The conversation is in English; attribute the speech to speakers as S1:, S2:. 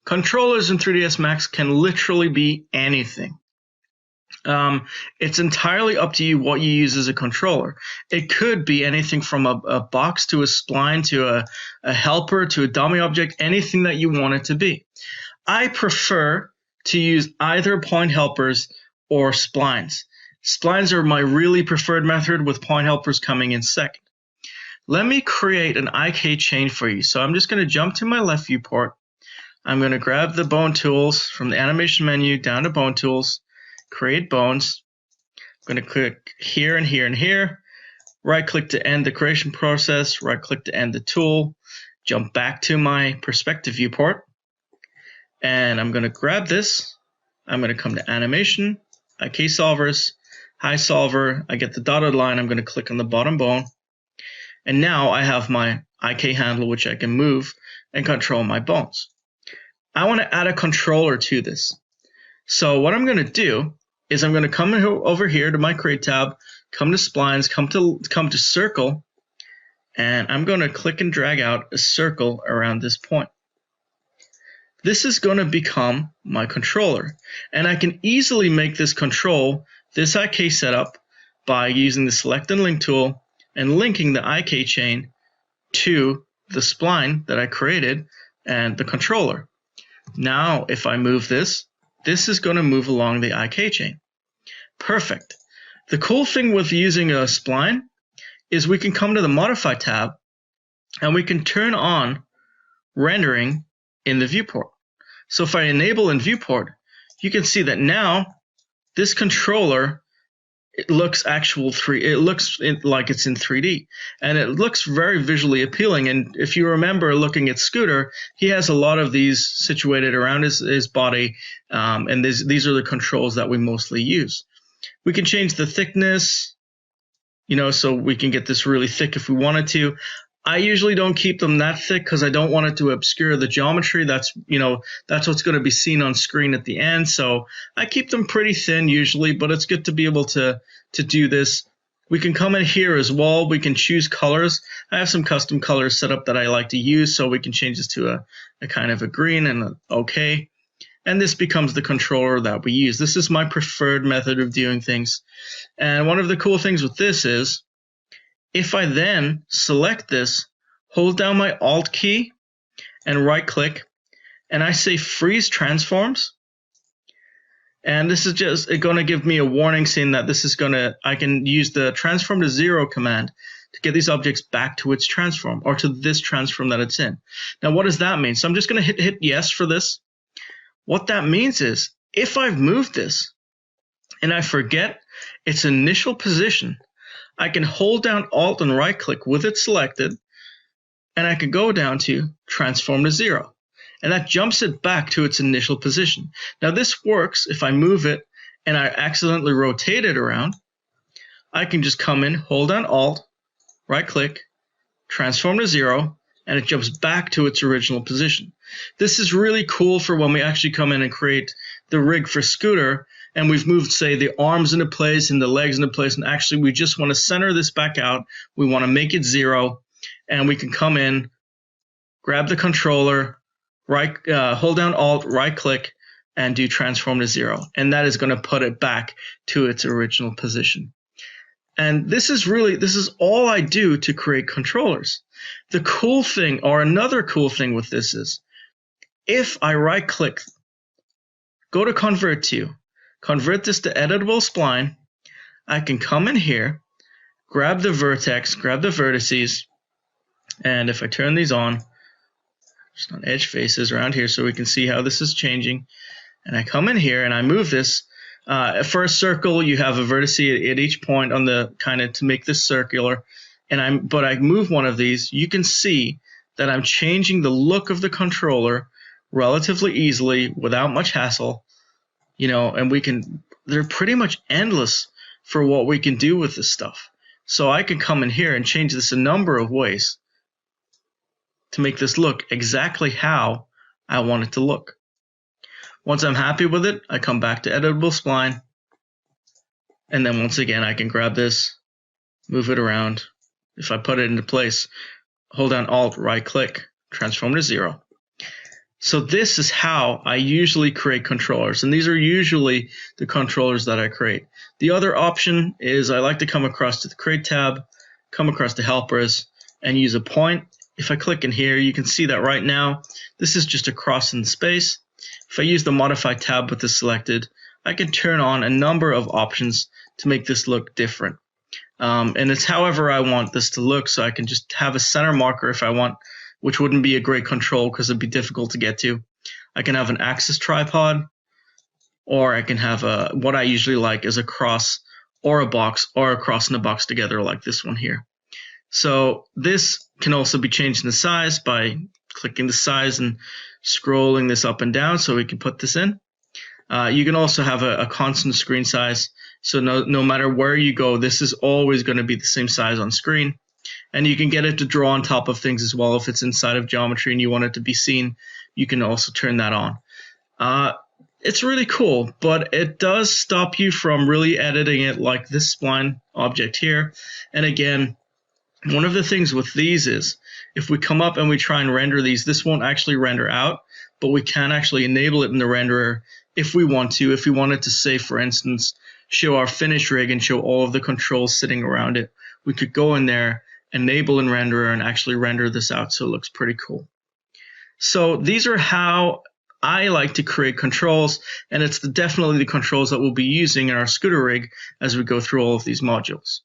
S1: Controllers in 3ds Max can literally be anything. It's entirely up to you what you use as a controller. It could be anything from a box to a spline to a helper to a dummy object, anything that you want it to be. I prefer to use either point helpers or splines. Splines are my really preferred method, with point helpers coming in second. Let me create an IK chain for you. So I'm just going to jump to my left viewport. I'm going to grab the bone tools from the animation menu down to bone tools, create bones. I'm going to click here and here and here. Right click to end the creation process, right click to end the tool, jump back to my perspective viewport. And I'm going to grab this. I'm going to come to animation, IK solvers, high solver. I get the dotted line. I'm going to click on the bottom bone. And now I have my IK handle, which I can move and control my bones. I want to add a controller to this. So what I'm going to do is I'm going to come over here to my create tab, come to splines, come to circle, and I'm going to click and drag out a circle around this point. This is going to become my controller, and I can easily make this control this IK setup by using the select and link tool and linking the IK chain to the spline that I created and the controller. Now if I move this, this is going to move along the IK chain. Perfect. The cool thing with using a spline is we can come to the modify tab and we can turn on rendering in the viewport. So if I enable in viewport, you can see that now this controller, it looks like it's in 3D, and it looks very visually appealing. And if you remember looking at Scooter, he has a lot of these situated around his body, and these are the controls that we mostly use. We can change the thickness, so we can get this really thick if we wanted to. I usually don't keep them that thick because I don't want it to obscure the geometry. That's what's going to be seen on screen at the end. So I keep them pretty thin usually, but it's good to be able to do this. We can come in here as well. We can choose colors. I have some custom colors set up that I like to use, so we can change this to a kind of a green and an okay. And this becomes the controller that we use. This is my preferred method of doing things. And one of the cool things with this is, if I then select this, hold down my Alt key and right click, and I say freeze transforms, and this is just going to give me a warning saying that I can use the transform to 0 command to get these objects back to its transform, or to this transform that it's in. Now what does that mean? So I'm just going to hit yes for this. What that means is, if I've moved this and I forget its initial position, I can hold down Alt and right click with it selected, and I can go down to transform to 0, and that jumps it back to its initial position. Now this works if I move it and I accidentally rotate it around. I can just come in, hold down Alt, right click, transform to 0, and it jumps back to its original position. This is really cool for when we actually come in and create the rig for Scooter, and we've moved, say, the arms into place and the legs into place, and actually we just want to center this back out. We want to make it 0, and we can come in, grab the controller, hold down Alt, right click, and do transform to 0, and that is going to put it back to its original position. And this is all I do to create controllers. The cool thing, or another cool thing with this is, if I right click, go to convert this to editable spline, I can come in here, grab the vertex, grab the vertices, and if I turn these on, just on edge faces around here so we can see how this is changing, and I come in here and I move this. For a circle, you have a vertex at each point on the to make this circular, but I move one of these, you can see that I'm changing the look of the controller relatively easily without much hassle. And they're pretty much endless for what we can do with this stuff. So I can come in here and change this a number of ways to make this look exactly how I want it to look. Once I'm happy with it, I come back to editable spline, and then once again I can grab this, move it around. If I put it into place, hold down Alt, right click, transform to 0. So this is how I usually create controllers, and these are usually the controllers that I create. The other option is I like to come across to the Create tab, come across to Helpers, and use a point. If I click in here, you can see that right now, this is just a cross in space. If I use the Modify tab with this selected, I can turn on a number of options to make this look different. And it's however I want this to look, so I can just have a center marker if I want, which wouldn't be a great control because it'd be difficult to get to. I can have an axis tripod, or I can have what I usually like is a cross or a box or a cross and a box together like this one here. So this can also be changed in the size by clicking the size and scrolling this up and down so we can put this in. You can also have a constant screen size, so no matter where you go, this is always going to be the same size on screen. And you can get it to draw on top of things as well. If it's inside of geometry and you want it to be seen, you can also turn that on. It's really cool, but it does stop you from really editing it like this spline object here. And again, one of the things with these is if we come up and we try and render these, this won't actually render out, but we can actually enable it in the renderer if we want to. If we wanted to, say, for instance, show our finished rig and show all of the controls sitting around it, we could go in there, enable in renderer, and actually render this out so it looks pretty cool. So these are how I like to create controls, and it's definitely the controls that we'll be using in our scooter rig as we go through all of these modules.